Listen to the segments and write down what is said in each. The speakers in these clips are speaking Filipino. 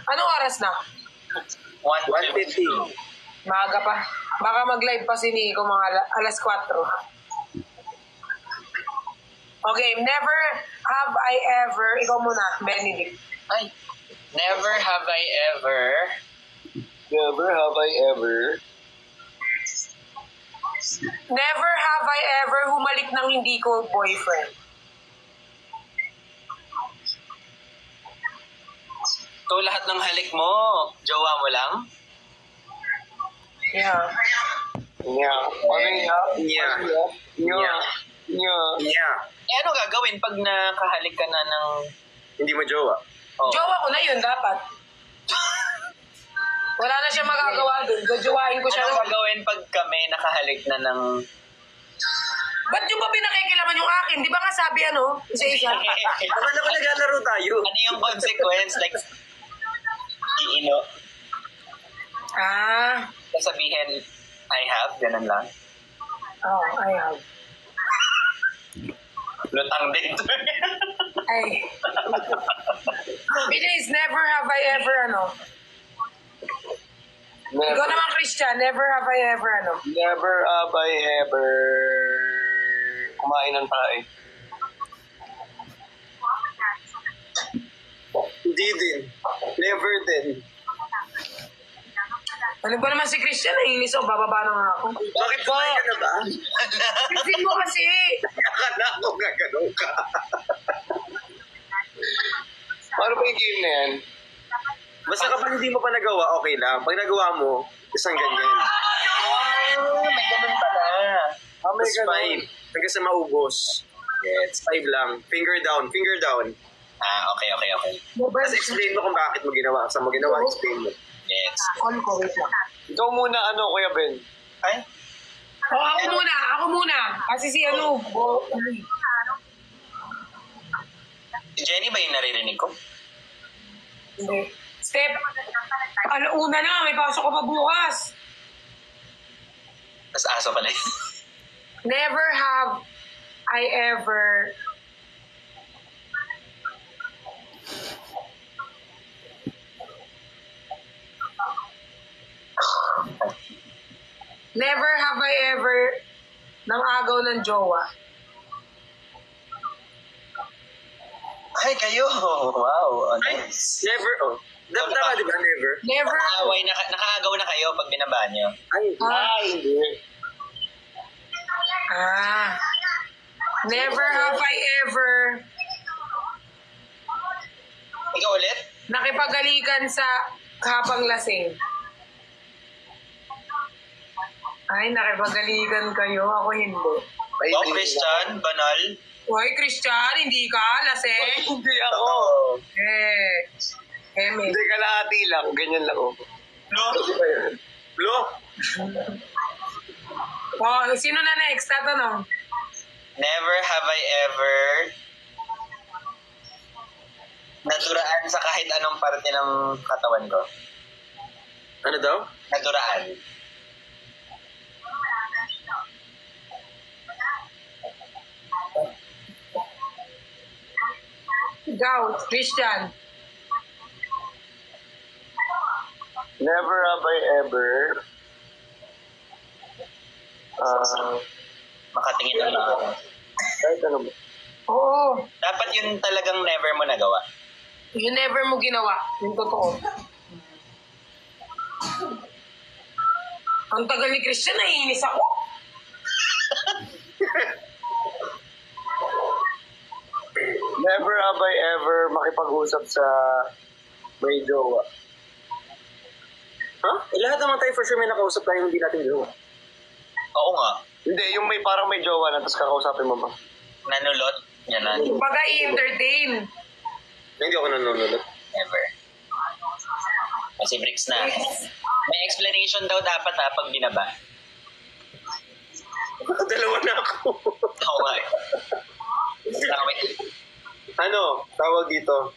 Anong oras na? 1:50. Maaga pa. Baka mag-live pa si Nico mga alas 4. Okay, never have I ever... Ikaw muna, Benedict. Ay, never have I ever... Never have I ever... Never have I ever humalik ng hindi ko boyfriend. So, lahat ng halik mo, jowa mo lang? Yeah. Yeah. Yeah. Eh, ano gagawin pag nakahalik ka na ng... Hindi mo jowa. Oh. Jowa ko na yun, dapat. Wala na siya magagawa dun. Jojowain ko siya. Ano gagawin pag kami nakahalik na ng... Ba't yung ba pinakikilaman yung akin? Di ba nga sabi isa-isa? Akala ko naglalaro tayo. Ano yung consequence? Like, iino. Sasabihin, I have, ganun lang. Oh, I have. Lutang din. Ay. Bilis, never have I ever, Never. Ikaw naman, Christian, never have I ever, Never have I ever kumain ng tae. Hindi din. Never din. Ano ba naman si Christian? Naiinis ako, bababa na nga ako. Bakit kumain ka na ba? Christian mo kasi. Akala ko gagano'n ka. Paano ba yung game na yan? Basta kapag hindi mo pa nagawa, okay lang. Pag nagawa mo, isang ganyan. May ganun pala. May ganun. Hanggang sa maubos. Yes, 5 lang. Finger down. Okay. Tapos explain mo kung bakit mo ginawa. Saan mo ginawa, explain mo. Yes. Call ko, wait lang. Ikaw muna, Kuya Ben? Ay? Ako muna. Kasi si Jenny ba yung naririnig ko? Hindi. Step. Una na, may pasok ko pa bukas. Tapos aso pala yun. Never have I ever... Never have I ever nang agaw ng jowa. Ay, kayo. Wow. Nice. Never, Tama, di ba? Never. Never. Nakaagaw na kayo pag binaba nyo. Hindi. Never have I ever Ikaw ulit? nakipagalikan sa habang lasing. Ay, nakipagalikan kayo. Ako hindi. Christian, banal. Hoy, Christian, hindi ka lasing? Hindi ako. Eme. Hindi ka lahati lang. Ganyan lang ako. Lo? Sino na next? Tatanong. Never have I ever naturaan sa kahit anong parte ng katawan ko. Ano daw? Naturaan. Ikaw, Christian. Never have I ever Makatingin ng mga. kahit ano ba? Oo. Dapat yun talagang never mo nagawa. You never mo ginawa. Yung totoo. Ang tagal ni Christian, naiinis ako. Never have I ever makipag-usap sa may jowa. Lahat naman tayo for sure may nakausap tayo hindi natin jowa. Oo nga. Hindi, yung may parang may jowa na tapos kakausapin mo ba? Nanulot. Yan na. Baga i-entertain. Hindi ako nanonood. Never. Kasi bricks na. May explanation daw dapat pag binaba. Dalawa na ako. Oo nga. Wait. Ano? Tawag dito.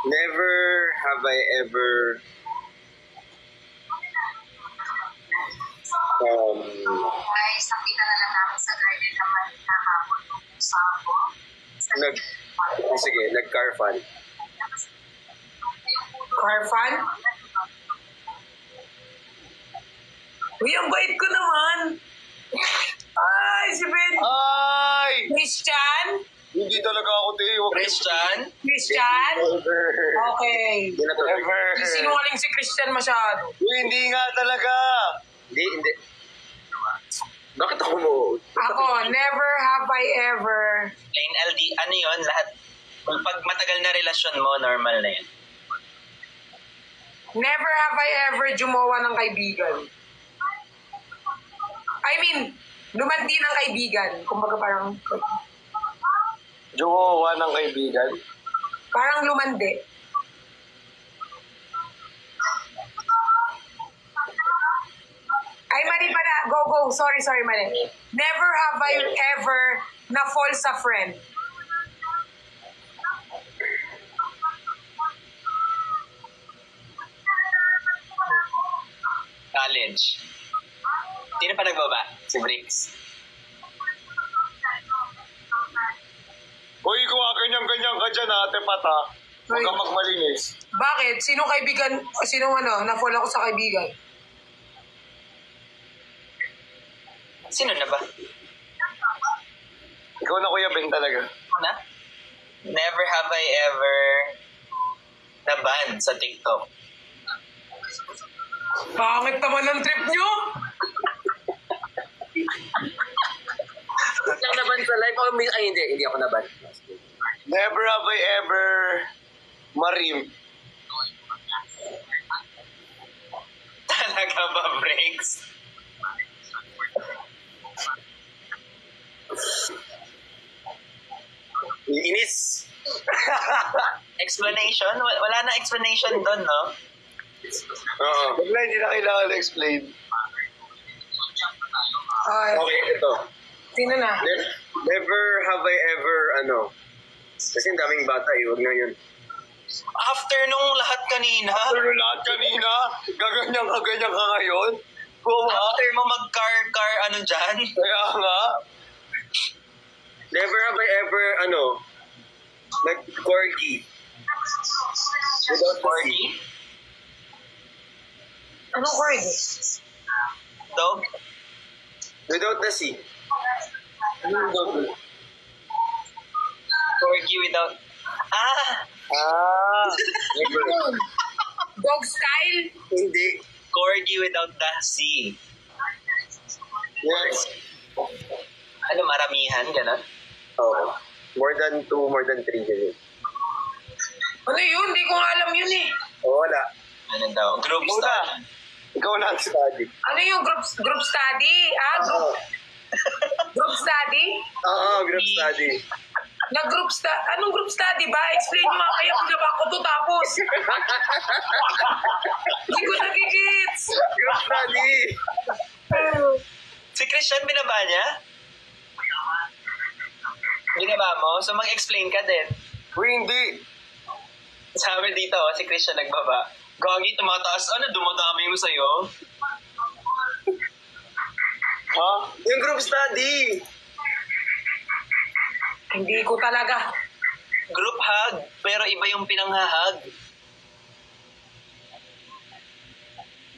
Never have I ever Ay, sakita na lang namin sa garden naman kahapon sa ako. Sige, nag-car fun. Car fan? Uy, ang bait ko naman. Ay, si Ben. Ay! Christian? Hindi talaga ako, te. Huwag Christian? Christian? Never. Okay. Hindi na to. Never. Sinungaling si Christian masyado. Uy, hindi nga talaga. Hindi. Bakit ako mo? Ako, never have I ever. Plain LD, ano yun? Lahat. Pag matagal na relasyon mo, normal na yun. Never have I ever jumawa ng kaibigan. I mean, lumandi ng kaibigan. Kumbaga parang Jowa ng kaibigan. lumandi. Ay, mali pala. Go. Sorry, mali. Never have I ever na-fall sa friend. College. Sino pa nagbaba? Si Bricks. Uy, kung ganyan-ganyan ka dyan, ate Pata. Huwag kang magmalinis. Bakit? Sinong kaibigan? Sinong na-fall ako sa kaibigan? Sino na ba? Ikaw na, Kuya Ben, talaga. Na? Never have I ever na-ban sa TikTok. Pangit naman ang trip nyo. Lang naban sa live? Ay, hindi ako naban. Never have I ever marim. Talaga ba, Bricks? Inis. Explanation? Wala na explanation doon, no? Oo. Wala, hindi na kailangan explain. Ay, Okay, ito. sino na? Never have I ever, kasi ang daming bata huwag na yun. After nung lahat kanina, Pero lahat kanina, gaganyan ka ngayon. after mo mag-car, ano dyan? Kaya nga. Never have I ever, nag-corgi. Without Corgi? Anong cord? Dog? Without the C. Corgi without... Never. Dog style? Hindi. Corgi without the C. Yes. Ano, maramihan, gano'n? Oh. More than 2, more than 3, ganyan. Ano yun? Hindi ko nga alam yun eh. Wala. Ano daw? Group Ikaw na. study. Ikaw na study. Ano yung group study? Group study? Oo, group study. Anong group study ba? Explain mo nga kaya pinaba ko to tapos. Hindi ko nagigits. Group study. Si Christian, binaba niya? Binaba mo? So mag-explain ka din. Uy, hindi. Sabi dito, si Christian nagbaba. Gagi, tumataas. Ano, dumadami mo sa'yo? Ha? Yung group study. Hindi ko talaga. Group hug, pero iba yung pinanghahag.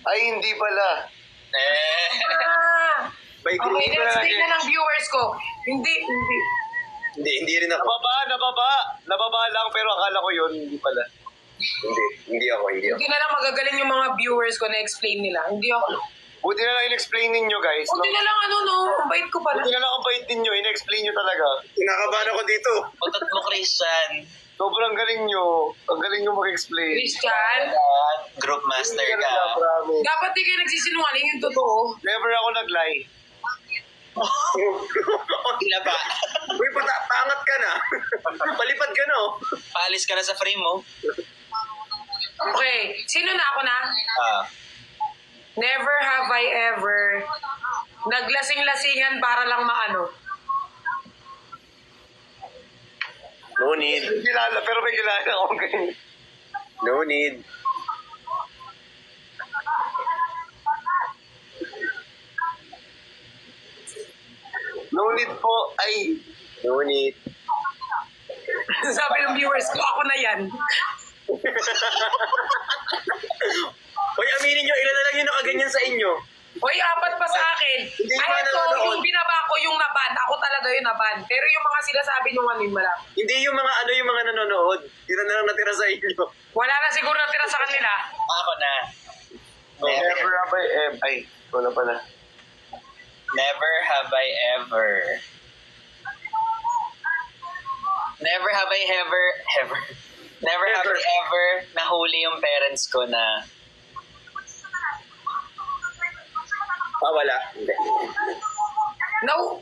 Ay, hindi pala. May group Okay, explain na ng viewers ko. Hindi. Hindi rin ako. Nababa lang, pero akala ko yun, hindi pala. Hindi ako. Hindi na lang magagaling yung mga viewers ko na explain nila. Hindi ako. Buti na lang in-explain ninyo, guys. Buti na lang ang bait ko pala. Buti na lang ang bait ninyo, in-explain nyo talaga. Kinakabahan ako dito. Putot mo, Christian. Sobrang galing nyo. Ang galing nyo mag-explain. Christian, Group master ka. Promise. dapat di kayo nagsisinungaling yung totoo. Never ako nag-lie. Sila ba? Uy, pangat ka na. Palipad ka na, Paalis ka na sa frame mo. Okay, sino na ako na? Never have I ever naglasing-lasingan para lang maano. No need. Pero may kilala akong ganyan. No need. No need po. Ay. No need. Sabi ng viewers ko, ako na yan. Hoy, aminin nyo, ilan na lang yung nakaganyan sa inyo? Hoy, 4 pa sa akin. Hindi Ay, naman ito, nanonood. yung binaba ko yung naban. Ako talaga yung naban. Pero yung mga sinasabi nung ano yung malaki. Hindi yung mga yung mga nanonood. Ilan na lang natira sa inyo. Wala na siguro natira sa kanila. Ako na. Never have I ever. Ay, wala pala. Never have I ever. Never have I ever. Never have I ever nahuli yung parents ko na Wala. Hindi.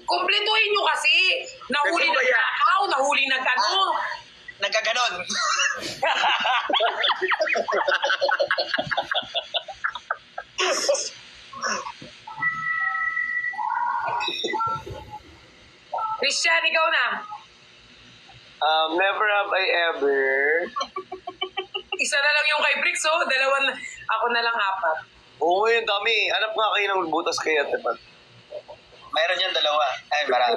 Kumpletuhin nyo kasi. Nahuli Kasi ng kaya- takaw, nahuli ng ano. nagkaganon. Christian, ikaw na. Never have I ever. Isa na lang yung kay Bricks, oh. Ako na lang 4. Oo, yun, dami. Hanap nga kayo ng butas kay Ate Pat. Mayroon yan 2. Ay, marami.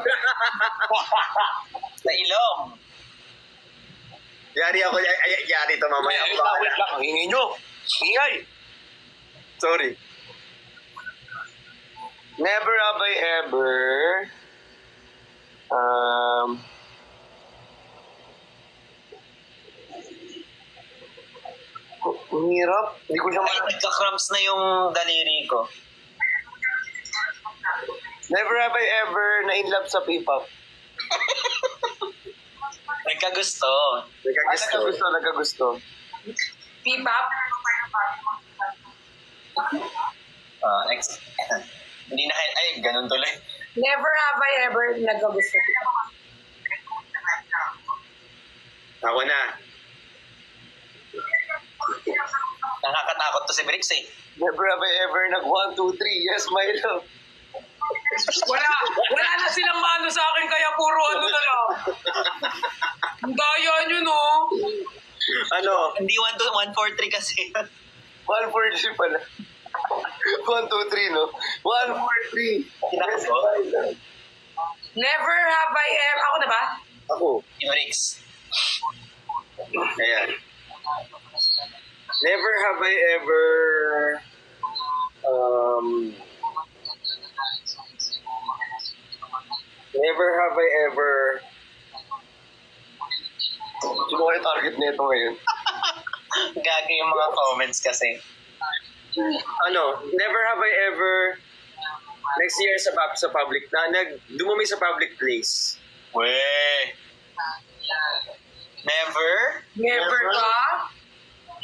Sa ilong. Yari ako. Yari ito mamaya. Wait lang, hingin nyo. Ingay. Sorry. Never have I ever. Ang hirap. Hindi ko siya Ay, nagka-cramps na yung daliri ko. Never have I ever na in love sa P-pop. Nagkagusto. Nagkagusto. P-pop. Next. Hindi na kaya, ay, ganun tuloy. Never have I ever nagkagusto. Ako na. Nakakatakot to si Bricks eh. Never have I ever nag 1, 2, 3. Yes, my love. Wala na silang maano sa akin, kaya puro ano na lang. Ang daya nyo, no? Ano? Hindi 1, 2, 1, 4, 3 kasi. 1, 4, 3 pala. 1, 2, 3, no? 1, 4, 3. Kinakot ko? Never have I ever... Ako na ba? Ako. Yung Bricks. Ayan. Never have I ever never have I ever sino kayo target nito ngayon? Gaga yung mga comments kasi. Never have I ever next year sa public dumumi sa public place. Weh. Never? Never ka?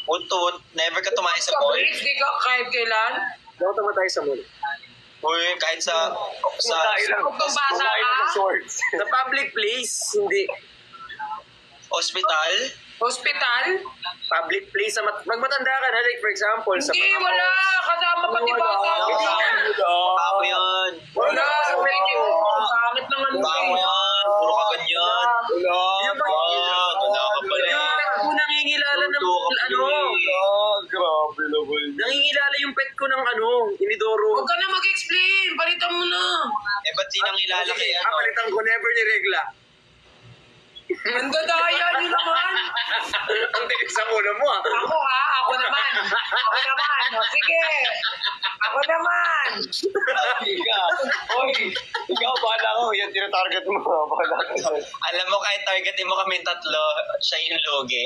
Utut. Never ka tumayo sa Sa mall? Bricks, di ka kahit kailan? Daw tama tayo sa mall. Uy, kahit sa Kung bata ka? Sa public place, hindi. hospital? Hospital? Public place, magmatanda ka na, like for example, sa Hindi, wala. Kasama pati bata. Ako yun. Wala. Bakit naman Ako yan. Puro ka ganyan. Wala ka pala. Yung pet ko nangingilala ng Grabe naman. nangingilala yung pet ko ng inidoro. Huwag ka na mag-explain. Palitan mo na. Eh, ba't di nang ilala kay ano? Kapalitan ko, never niregla. Ang dadaya niyo naman. Ang tinis sa ulo mo, Ako ha, ako naman. Ako naman. O, sige. Ako naman. Ikaw, bahala ko. Yan, tinatarget mo. Bahala ko. Alam mo, kahit targetin mo kami 3, siya yung logi.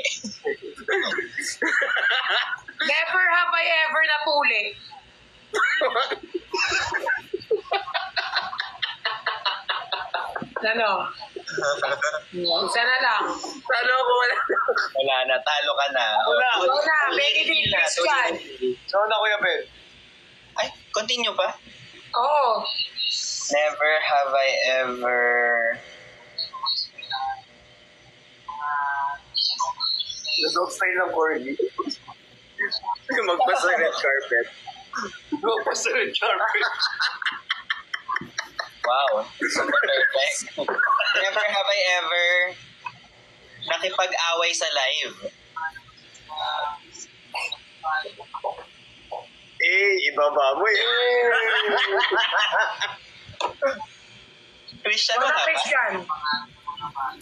Never have I ever napuli. Ano? Isa na lang. Talo ko, wala. Wala na, talo ka na. Wala. Ikaw na, Becky D. Christian. So, na Kuya Ben. Ay, continue pa? Oo. Never have I ever... Dog style ng corgi. Magpas sa red carpet. Magpas sa red carpet. Wow, super perfect. Never have I ever nakipag-away sa live. Ibaba mo eh. Christian, Wala, wala ba? Christian.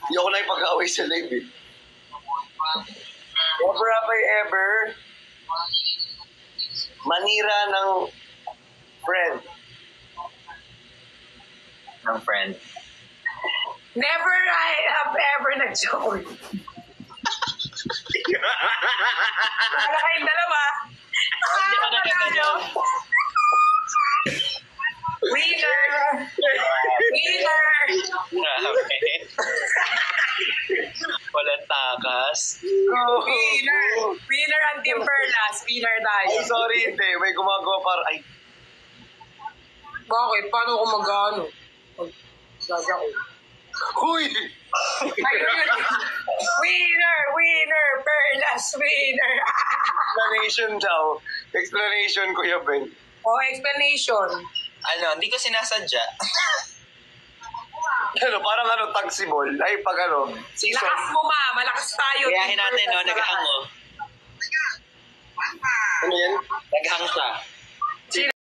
Hindi ako na ipag-away sa live eh. Never have I ever manira ng friend? Ng friend. Never I have ever nag-joke. Wala kayong dalawa. Hindi ka nagkakano. Winner! Winner! Grabe. Walang takas. Winner! Winner ang Team Perlas. Winner tayo. Ay, sorry, hindi. May gumagawa para... Ay, Bakit? Paano ko mag-ano? Gaga ko. huy! Winner! Winner! Perlas! Winner! Explanation daw. Explanation, Kuya Ben. Oh, explanation. Ano, hindi ko sinasadya. Ano, parang ano, taxibol. Ay, pag ano, season. Lakas mo ma! Malakas tayo. Gayahin Team natin, no? Perlas na Naghang, lahat. oh. Ano yan? Naghang siya.